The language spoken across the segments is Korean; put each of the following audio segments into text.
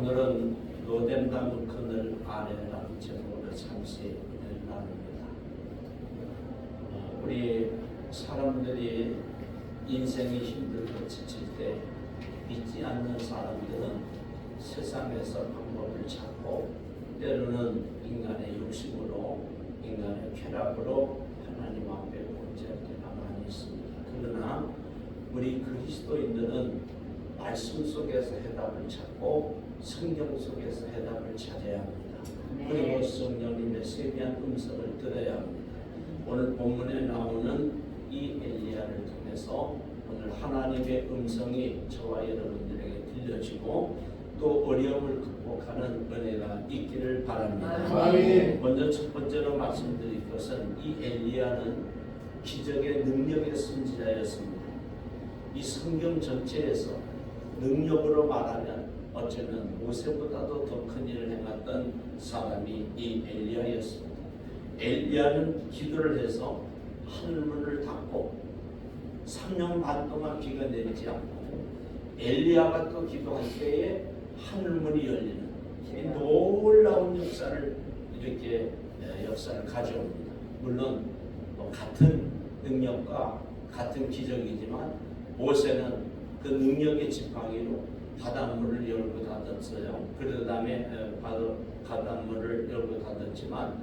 오늘은 로뎀나무 그늘 아래라는 제목으로 잠시 나눕니다. 우리 사람들이 인생이 힘들고 지칠 때 믿지 않는 사람들은 세상에서 방법을 찾고 때로는 인간의 욕심으로 인간의 쾌락으로 하나님 앞에 범죄할 때가 많이 있습니다. 그러나 우리 그리스도인들은 말씀 속에서 해답을 찾고 성경 속에서 해답을 찾아야 합니다. 그리고 성령님의 세미한 음성을 들어야 합니다. 오늘 본문에 나오는 이 엘리야를 통해서 오늘 하나님의 음성이 저와 여러분들에게 들려지고 또 어려움을 극복하는 은혜가 있기를 바랍니다. 먼저 첫 번째로 말씀드릴 것은 이 엘리야는 기적의 능력의 선지자였습니다. 이 성경 전체에서 능력으로 말하면 어쩌면 모세보다도 더 큰 일을 행했던 사람이 이 엘리야였습니다. 엘리야는 기도를 해서 하늘문을 닫고 3년 반 동안 비가 내리지 않고 엘리야가 또 기도할 때에 하늘문이 열리는 놀라운 역사를 이렇게 역사를 가져옵니다. 물론 같은 능력과 같은 기적이지만 모세는 그 능력의 지팡이로 바닷물을 열고 닫았어요. 그 다음에 바닷물을 열고 닫았지만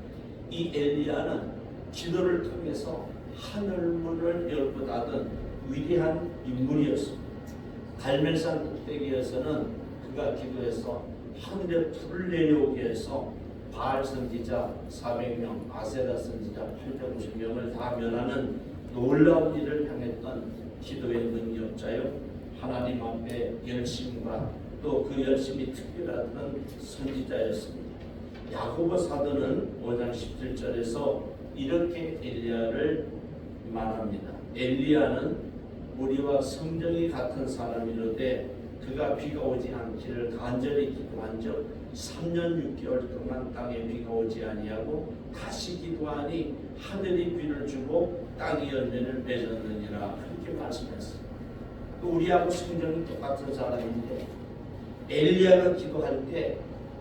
이 엘리야는 기도를 통해서 하늘문을 열고 닫은 위대한 인물이었습니다. 갈멜산 꼭대기에서는 그가 기도해서 하늘에 불을 내려오게 해서 바알 선지자 400명, 아세라 선지자 850명을 다 멸하는 놀라운 일을 행했던 기도의 능력자요. 하나님 앞에 열심과 또 그 열심이 특별하던 선지자였습니다. 야고보 사도는 5장 17절에서 이렇게 엘리야를 말합니다. 엘리야는 우리와 성정이 같은 사람이로되 그가 비가 오지 않기를 간절히 기도한 적 3년 6개월 동안 땅에 비가 오지 아니하고 다시 기도하니 하늘이 비를 주고 땅이 열매를 맺었느니라. 그렇게 말씀했습니다. 우리하고 성정이 똑같은 사람인데 엘리야가 기도할 때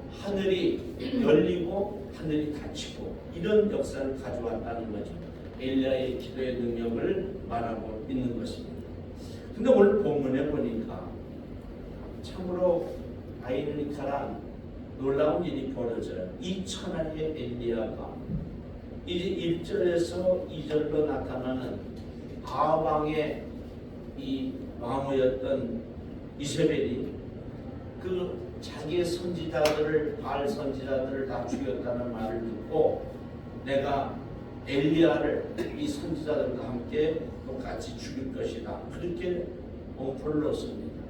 하늘이 열리고 하늘이 닫히고 이런 역사를 가져왔다는 거죠. 엘리야의 기도의 능력을 말하고 있는 것입니다. 근데 오늘 본문에 보니까 참으로 아이러니컬한 놀라운 일이 벌어져요. 이 천하의 엘리야가 이제 1절에서 2절로 나타나는 아방의 이 왕후였던 이세벨이 그 자기의 선지자들을 바알 선지자들을 다 죽였다는 말을 듣고 내가 엘리야를 이 선지자들과 함께 똑같이 죽일 것이다. 그렇게 엄포를 놓습니다.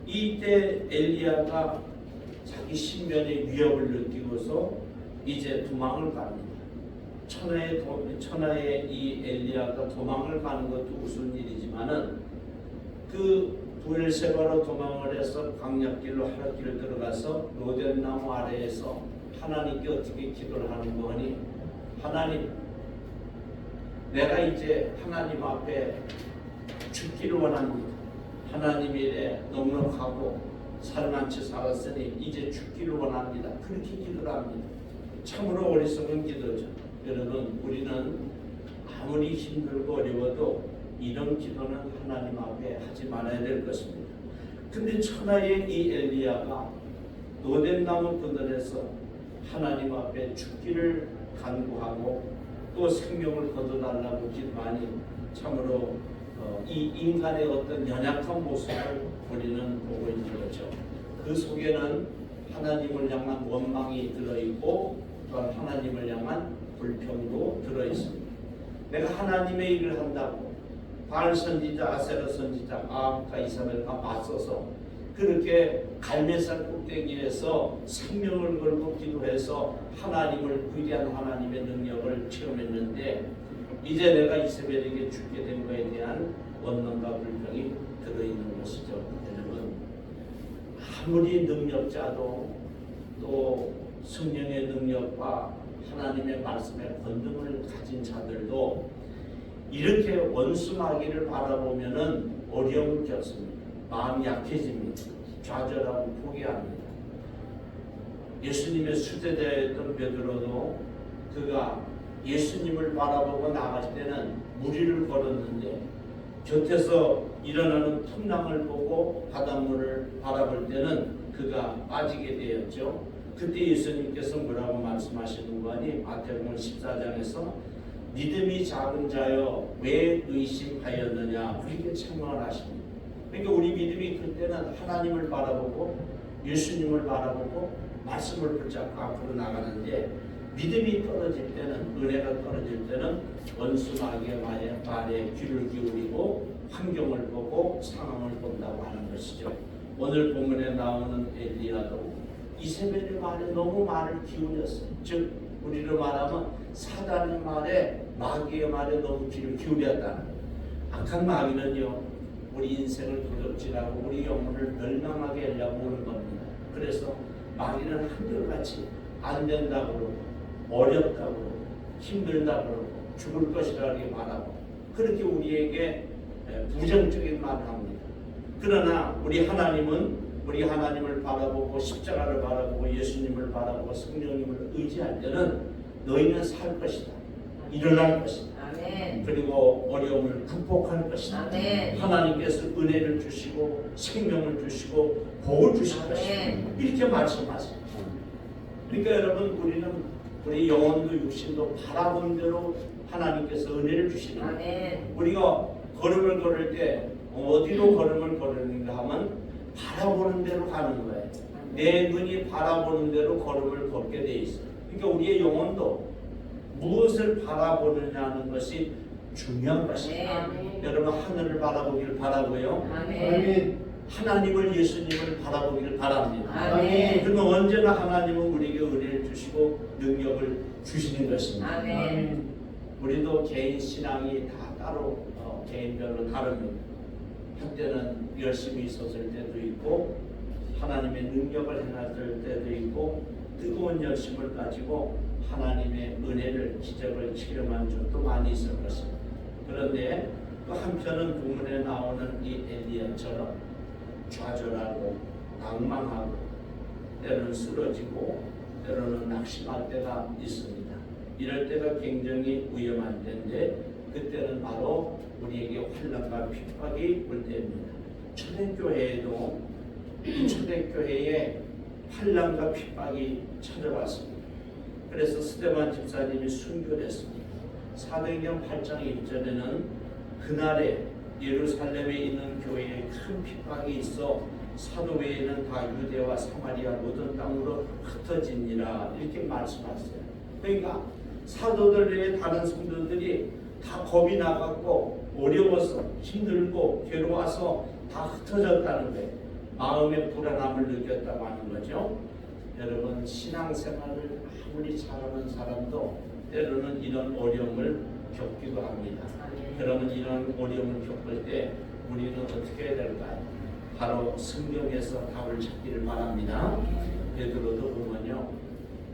이때 엘리야가 자기 신변의 위협을 느끼고서 이제 도망을 갑니다. 천하의 이 엘리야가 도망을 가는 것도 우스운 일이지만은 그 부엘세바로 도망을 해서 광야길로 하늘길을 들어가서 로뎀나무 아래에서 하나님께 어떻게 기도를 하는 거니? 하나님, 내가 이제 하나님 앞에 죽기를 원합니다. 하나님 일에 넉넉하고 살만치 살았으니 이제 죽기를 원합니다. 그렇게 기도를 합니다. 참으로 어리석은 기도죠. 여러분, 우리는 아무리 힘들고 어려워도 이런 기도는 하나님 앞에 하지 말아야 될 것입니다. 근데 천하의 이 엘리야가 로뎀나무 그늘에서 하나님 앞에 죽기를 간구하고 또 생명을 거둬달라고 기도하니 참으로 이 인간의 어떤 연약한 모습을 우리는 보고 있는 거죠. 그 속에는 하나님을 향한 원망이 들어있고 또한 하나님을 향한 불평도 들어있습니다. 내가 하나님의 일을 한다고 바알 선지자, 아세라 선지자, 아합과 이사벨과 맞서서 그렇게 갈멜산 꼭대기에서 생명을 걸고 기도해서 하나님을 위대한 하나님의 능력을 체험했는데 이제 내가 이세벨에게 죽게 된 것에 대한 원망과 불평이 들어있는 것이죠. 여러분, 아무리 능력자도 또 성령의 능력과 하나님의 말씀의 권능을 가진 자들도 이렇게 원수마귀를 바라보면은 어려움을 겪습니다. 마음이 약해집니다. 좌절하고 포기합니다. 예수님의 수제자였던 베드로도 그가 예수님을 바라보고 나갈 때는 무리를 걸었는데 곁에서 일어나는 풍랑을 보고 바닷물을 바라볼 때는 그가 빠지게 되었죠. 그때 예수님께서 뭐라고 말씀하시는 거니? 마태복음 14장에서 믿음이 작은 자여 왜 의심하였느냐 그렇게 책망을 하십니다. 그러니까 우리 믿음이 클 때는 하나님을 바라보고 예수님을 바라보고 말씀을 붙잡고 앞으로 나가는데 믿음이 떨어질 때는 은혜가 떨어질 때는 원수 마귀의 말에 귀를 기울이고 환경을 보고 상황을 본다고 하는 것이죠. 오늘 본문에 나오는 엘리야도 이세벨의 말에 너무 말을 기울였어요. 즉 우리로 말하면 사단의 말에 마귀의 말에 너무 귀를 기울였다는 악한 마귀는요 우리 인생을 도적질하고 우리 영혼을 멸망하게 하려고 오는 겁니다. 그래서 마귀는 한결같이 안 된다고 그러고 어렵다고 그러고 힘들다고 그러고 죽을 것이라 이렇게 말하고 그렇게 우리에게 부정적인 말을 합니다. 그러나 우리 하나님을 바라보고 십자가를 바라보고 예수님을 바라보고 성령님을 의지할 때는 너희는 살 것이다. 일어날 것이다. 아멘. 그리고 어려움을 극복할 것이다. 아멘. 하나님께서 은혜를 주시고 생명을 주시고 복을 주실 아멘. 것이다. 이렇게 말씀하세요. 그러니까 여러분 우리 영혼도 육신도 바라본 대로 하나님께서 은혜를 주시는 거예요. 아멘. 우리가 걸음을 걸을 때 어디로 걸음을 걸으는가 하면 바라보는 대로 가는 거예요. 내 눈이 바라보는 대로 걸음을 걷게 돼 있어요. 그러니까 우리의 영혼도 무엇을 바라보느냐는 것이 중요한 것입니다. 아멘. 여러분 하늘을 바라보길 바라고요. 아멘. 하나님을 예수님을 바라보기를 바랍니다. 아멘. 그러면 언제나 하나님은 우리에게 은혜를 주시고 능력을 주시는 것입니다. 아멘. 우리도 개인 신앙이 다 따로 개인별로 다릅니다. 한때는 열심히 있었을 때도 있고 하나님의 능력을 행할 때도 있고 뜨거운 열심을 가지고 하나님의 은혜를 기적을 체험한 적도 많이 있을 것입니다. 그런데 또 한편은 본문에 나오는 이 엘리야처럼 좌절하고 낭망하고 때로는 쓰러지고 때로는 낙심할 때가 있습니다. 이럴 때가 굉장히 위험한 때인데 그때는 바로 우리에게 환난과 핍박이 올 때입니다. 초대교회에도 이 초대교회에 환난과 핍박이 찾아왔습니다. 그래서 스데반 집사님이 순교를 했습니다. 사도행전 8장 1절에는 그날에 예루살렘에 있는 교회에 큰 핍박이 있어 사도 외에는 다 유대와 사마리아 모든 땅으로 흩어지니라 이렇게 말씀하셨어요. 그러니까 사도들 외에 다른 성도들이 다 겁이 나갖고 어려워서 힘들고 괴로워서 다 흩어졌다는 거예요. 마음의 불안함을 느꼈다고 하는 거죠. 여러분 신앙생활을 아무리 잘하는 사람도 때로는 이런 어려움을 겪기도 합니다. 그러면 이런 어려움을 겪을 때 우리는 어떻게 해야 될까요? 바로 성경에서 답을 찾기를 바랍니다. 베드로도 보면요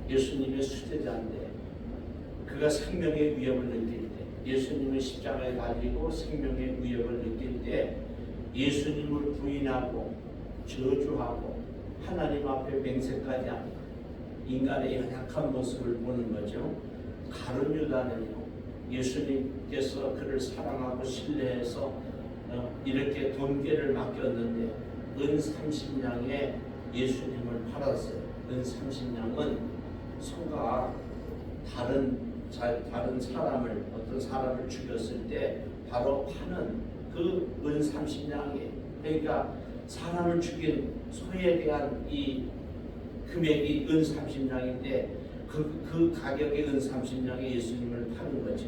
예수님의 수제자인데 그가 생명의 위협을 느낄 때 예수님의 십자가에 달리고 생명의 위협을 느낄 때 예수님을 부인하고 저주하고 하나님 앞에 맹세까지 합니다. 인간의 연약한 모습을 보는 거죠. 가룟 유다는요 예수님께서 그를 사랑하고 신뢰해서 이렇게 돈계를 맡겼는데 은 30냥에 예수님을 팔았어요. 은 30냥은 소가 다른 사람을 어떤 사람을 죽였을 때 바로 파는 그 은 30냥이에요. 그러니까 사람을 죽인 소에 대한 이 금액이 은 30냥인데 그 가격의 은 30냥에 예수님을 파는 거죠.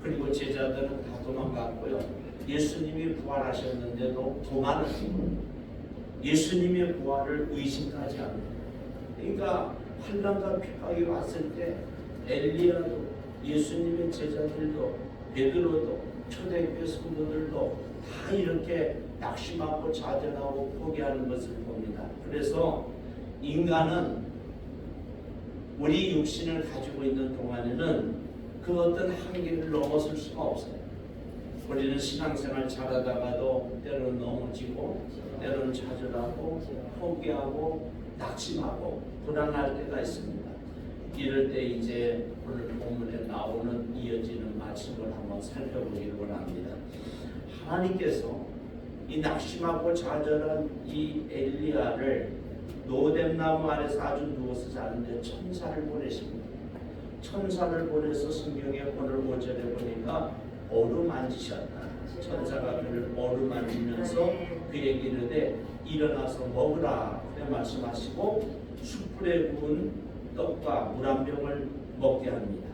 그리고 제자들은 다 도망갔고요. 예수님이 부활하셨는데도 도망을 예수님의 부활을 의심하지 않는다. 그러니까 환난과 핍박이 왔을 때 엘리야도 예수님의 제자들도 베드로도 초대교회 성도들도 다 이렇게 낙심하고 좌절하고 포기하는 것을 봅니다. 그래서 인간은 우리 육신을 가지고 있는 동안에는 그 어떤 한계를 넘어설 수가 없어요. 우리는 신앙생활 잘하다가도 때로는 넘어지고 때로는 좌절하고 포기하고 낙심하고 불안할 때가 있습니다. 이럴 때 이제 오늘 본문에 나오는 이어지는 말씀을 한번 살펴보기를 원합니다. 하나님께서 이 낙심하고 좌절한 이 엘리야를 노뎀나무 아래서 아주 누워서 자는데 천사를 보내십니다. 천사를 보내서 성경에 오늘 5절에 보니까 어루만지셨다. 천사가 그를 어루만지면서 그에게 이르되 일어나서 먹으라 그렇게 말씀하시고 숯불에 구운 떡과 물 한 병을 먹게 합니다.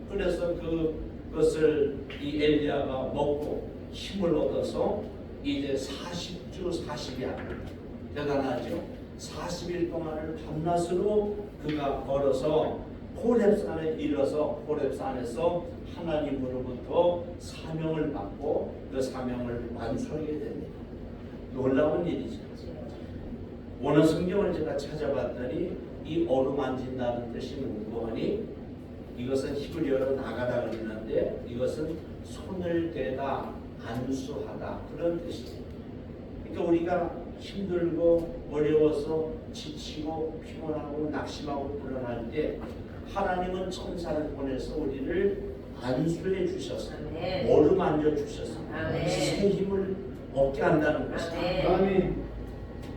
그래서 그것을 이 엘리야가 먹고 힘을 얻어서 이제 40주 40일 대단하죠. 40일 동안을 밤낮으로 그가 걸어서 호렙산에 이르러서 호렙산에서 하나님으로부터 사명을 받고 그 사명을 완수하게 됩니다. 놀라운 일이죠. 오늘 성경을 제가 찾아봤더니 이 어루만진다는 뜻이 무거하니 이것은 히브리어로 나가다 그러는데 이것은 손을 대다 안수하다 그런 뜻이에요. 그러니까 우리가 힘들고 어려워서 지치고 피곤하고 낙심하고 불안할 때 하나님은 천사를 보내서 우리를 안수해 주셔서 어루만져 주셔서 새 힘을 얻게 한다는 것입니다. 아멘.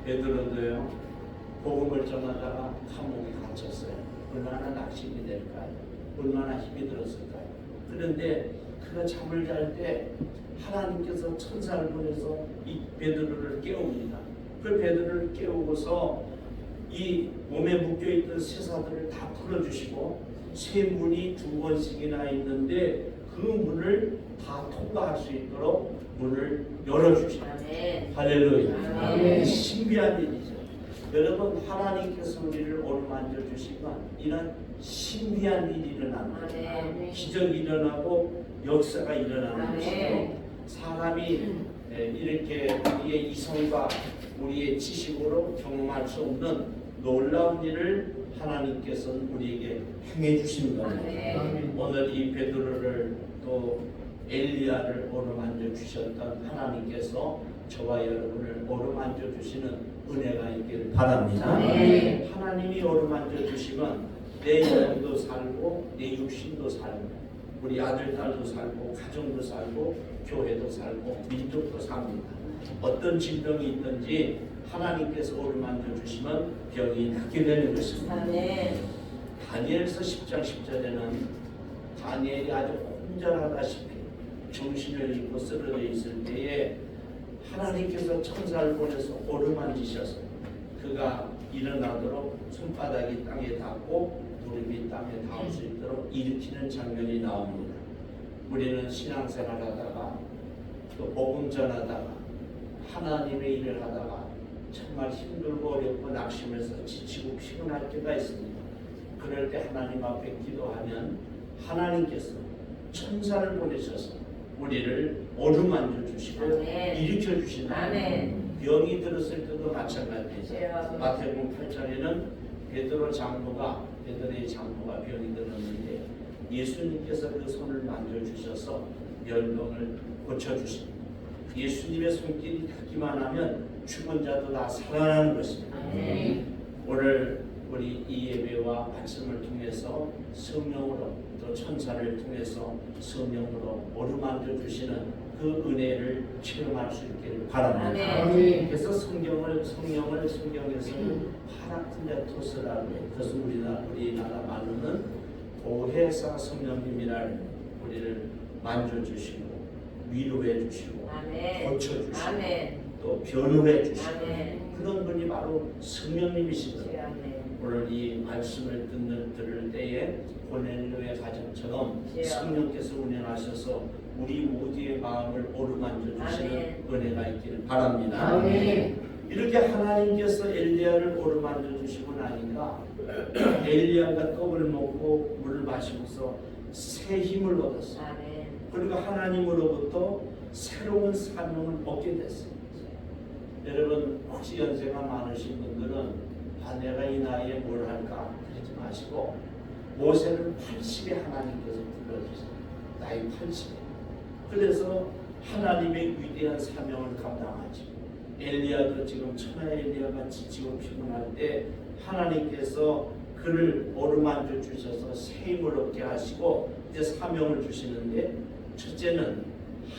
베드로도요 복음을 전하다가 감옥에 갇혔어요. 얼마나 낙심이 될까요? 얼마나 힘이 들었을까요? 그런데 그가 잠을 잘 때 하나님께서 천사를 보내서 이 베드로를 깨웁니다. 그 베드로를 깨우고서 이 몸에 묶여있던 쇠사들을 다 풀어주시고 쇠 문이 2번씩이나 있는데 그 문을 다 통과할 수 있도록 문을 열어주십니다. 할렐루야. 아멘. 신비한 일이죠. 여러분 하나님께서 우리를 어루만져 주시면 이런 신비한 일이 일어납니다. 기적이 일어나고 역사가 일어나는 것이고 사람이 이렇게 우리의 이성과 우리의 지식으로 경험할 수 없는 놀라운 일을 하나님께서는 우리에게 행해 주신 겁니다. 오늘 이 베드로를 또 엘리야를 어루만져 주셨던 하나님께서 저와 여러분을 어루만져 주시는 은혜가 있기를 바랍니다. 하나님이 어루만져 주시면 내 영도 살고 내 육신도 살고 우리 아들 딸도 살고 가정도 살고 교회도 살고 민족도 삽니다. 어떤 질병이 있든지 하나님께서 어루만져 주시면 병이 낫게 되는 것입니다. 다니엘서 10장 10절에는 다니엘이 아주 혼절하다시피 정신을 잃고 쓰러져 있을 때에 하나님께서 천사를 보내서 어루만지셔서 그가 일어나도록 손바닥이 땅에 닿고 무릎이 땅에 닿을 수 있도록 일으키는 장면이 나옵니다. 우리는 신앙생활 하다가 또 복음 전하다가 하나님의 일을 하다가 정말 힘들고 어렵고 낙심해서 지치고 피곤할 때가 있습니다. 그럴 때 하나님 앞에 기도하면 하나님께서 천사를 보내셔서 우리를 어루만져 주시고 일으켜 주시는 병이 들었을 때도 마찬가지죠. 마태복음 8장에는 베드로의 장모가 병이 들었는데 예수님께서 그 손을 만져주셔서 열병을 고쳐주십니다. 예수님의 손길이 닿기만 하면 죽은 자도 다 살아나는 것입니다. 오늘 우리 이 예배와 말씀을 통해서 성령으로 또 천사를 통해서 성령으로 어루만져 주시는 그 은혜를 체험할 수 있기를 바랍니다. 그래서 성령에서 파라클레토스라고 해요. 그래서 우리나라 말로는 보혜사 성령님이라는 우리를 만져주시고 위로해 주시고 고쳐주시고 또 변호해 주시고 그런 분이 바로 성령님이시더라고요. 오늘 이 말씀을 들을 때에 고넬료의 가정처럼 성령께서 운행하셔서 우리 모두의 마음을 어루만져 주시는 은혜가 있기를 바랍니다. 이렇게 하나님께서 엘리야를 어루만져 주시고 나니까 엘리야가 떡을 먹고 물을 마시고서 새 힘을 얻었어요. 그리고 하나님으로부터 새로운 사명을 얻게 됐어요. 여러분 혹시 연세가 많으신 분들은 내가 이 나이에 뭘 할까 그러지 마시고 모세를 80에 하나님께서 불러주세요. 나이 80에. 그래서 하나님의 위대한 사명을 감당하죠. 엘리야도 지금 천하 엘리야가 지치고 피곤할 때 하나님께서 그를 어루만져 주셔서 새 힘을 얻게 하시고 이제 사명을 주시는데, 첫째는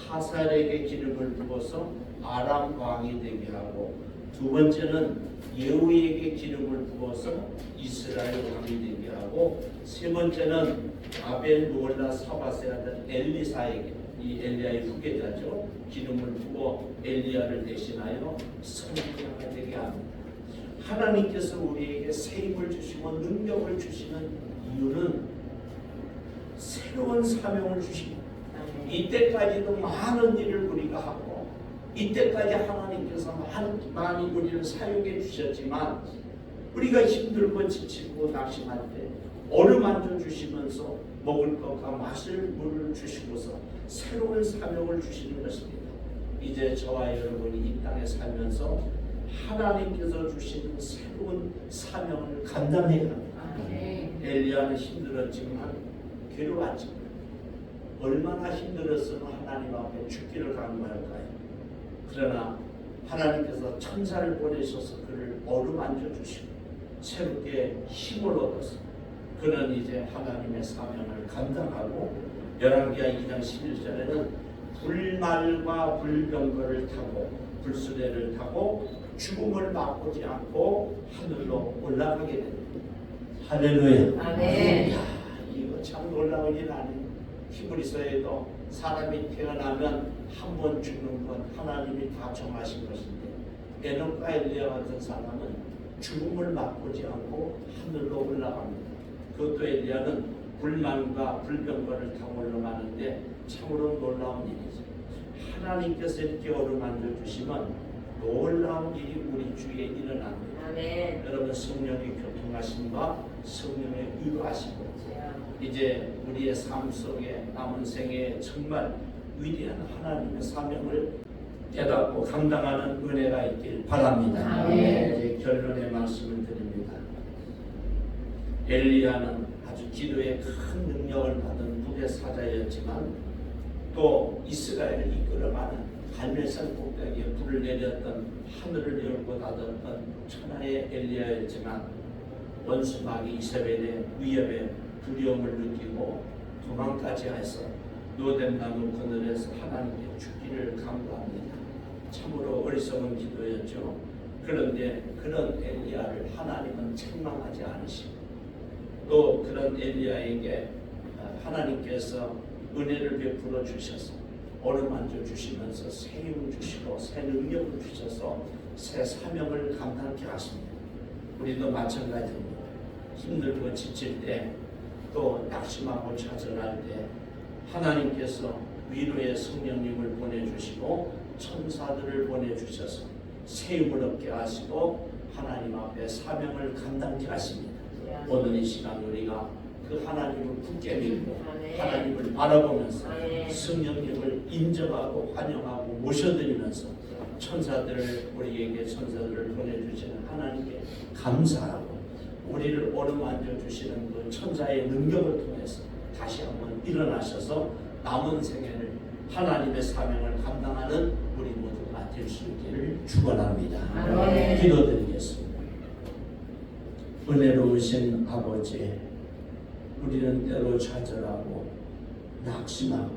하살에게 기름을 부어서 아람 왕이 되게 하고, 두 번째는 예후에게 기름을 부어서 이스라엘 왕이 되게 하고, 세 번째는 아벨 무올라 사바세 아들 엘리사에게, 이 엘리야의 후계자죠, 기름을 부어 엘리야를 대신하여 선지자가 되게 합니다. 하나님께서 우리에게 새 힘을 주시고 능력을 주시는 이유는 새로운 사명을 주십니다. 이때까지도 많은 일을 우리가 하고, 이때까지 하나님께서 많이 우리를 사용해 주셨지만, 우리가 힘들고 지치고 낙심할 때 어루만져 주시면서 먹을 것과 마실 물을 주시고서 새로운 사명을 주시는 것입니다. 이제 저와 여러분이 이 땅에 살면서 하나님께서 주시는 새로운 사명을 감당해야 합니다. 엘리야는 힘들었지만 괴로웠지만, 얼마나 힘들었으면 하나님 앞에 죽기를 강구할까요? 그러나 하나님께서 천사를 보내셔서 그를 어루만져 주시고 새롭게 힘을 얻어서 그는 이제 하나님의 사명을 감당하고, 열왕기하 2장 11절에는 불말과 불병거를 타고 불수레를 타고 죽음을 맛보지 않고 하늘로 올라가게 됩니다. 할렐루야. 아멘. 이거 참 놀라운 일 아니에요. 히브리서에도 사람이 태어나면 한 번 죽는 건 하나님이 다 정하신 것인데, 에녹과 엘리야 같은 사람은 죽음을 맛보지 않고 하늘로 올라갑니다. 그것도 엘리야는 불만과 불병거를 타고 올라가는데 참으로 놀라운 일이죠. 하나님께서 이렇게 어루만져 주시면 놀라운 일이 우리 주위에 일어납니다. 아멘. 여러분, 성령의 교통하심과 성령의 위로하심으로 이제 우리의 삶 속에 남은 생에 정말 위대한 하나님의 사명을 깨닫고 감당하는 은혜가 있길 바랍니다. 아멘. 이제 결론의 말씀을 드립니다. 엘리야는 아주 기도에 큰 능력을 받은 북의 사자였지만, 또 이스라엘을 이끌어가는 갈멜산 꼭대기에 불을 내렸던, 하늘을 열고 닫았던 천하의 엘리야였지만, 원수 마귀 이세벨의 위협에 두려움을 느끼고 도망까지 해서 노된 나무 그늘에서 하나님께 죽기를 간구합니다. 참으로 어리석은 기도였죠. 그런데 그런 엘리야를 하나님은 책망하지 않으시고, 또 그런 엘리야에게 하나님께서 은혜를 베풀어 주셔서 어루만져 주시면서 새 힘을 주시고 새 능력을 주셔서 새 사명을 감당케 하십니다. 우리도 마찬가지입니다. 힘들고 지칠 때, 또 낙심하고 좌절할 때 하나님께서 위로의 성령님을 보내주시고 천사들을 보내주셔서 새 힘을 얻게 하시고 하나님 앞에 사명을 감당케 하십니다. 오늘 이 시간 우리가 그 하나님을 굳게 믿고 하나님을 바라보면서 성령님을 인정하고 환영하고 모셔드리면서 우리에게 천사들을 보내주시는 하나님께 감사하고, 우리를 어루만져 주시는 그 천사의 능력을 통해서 다시 한번 일어나셔서 남은 생애를 하나님의 사명을 감당하는 우리 모두가 될 수 있기를 축원합니다. 기도드리겠습니다. 은혜로우신 아버지, 우리는 때로 좌절하고 낙심하고,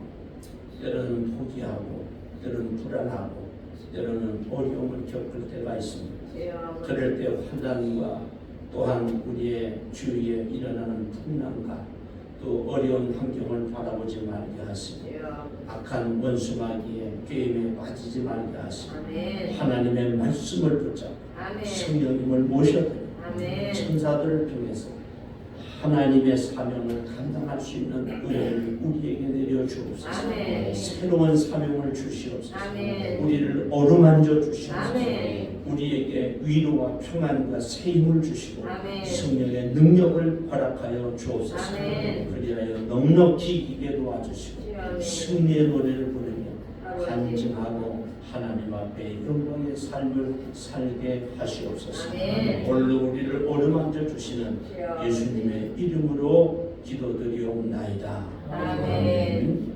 때로는 포기하고, 때로는 불안하고, 때로는 어려움을 겪을 때가 있습니다. 그럴 때 환난과 또한 우리의 주위에 일어나는 풍랑과 또 어려운 환경을 바라보지 말게 하시고, 악한 원수마귀의 게임에 빠지지 말게 하시고, 하나님의 말씀을 붙잡고 성령님을 모셔드리고 천사들을 통해서 하나님의 사명을 감당할 수 있는 은혜를 우리에게 내려주옵소서. 새로운 사명을 주시옵소서. 우리를 어루만져 주시옵소서. 우리에게 위로와 평안과 새 힘을 주시고 성령의 능력을 허락하여 주옵소서. 그리하여 넉넉히 이기게 도와주시고 승리의 노래를 부르며 간증하고 하나님 앞에 영광의 삶을 살게 하시옵소서. 오늘도 우리를 어루만져 주시는 예수님의 이름으로 기도드리옵나이다. 아멘.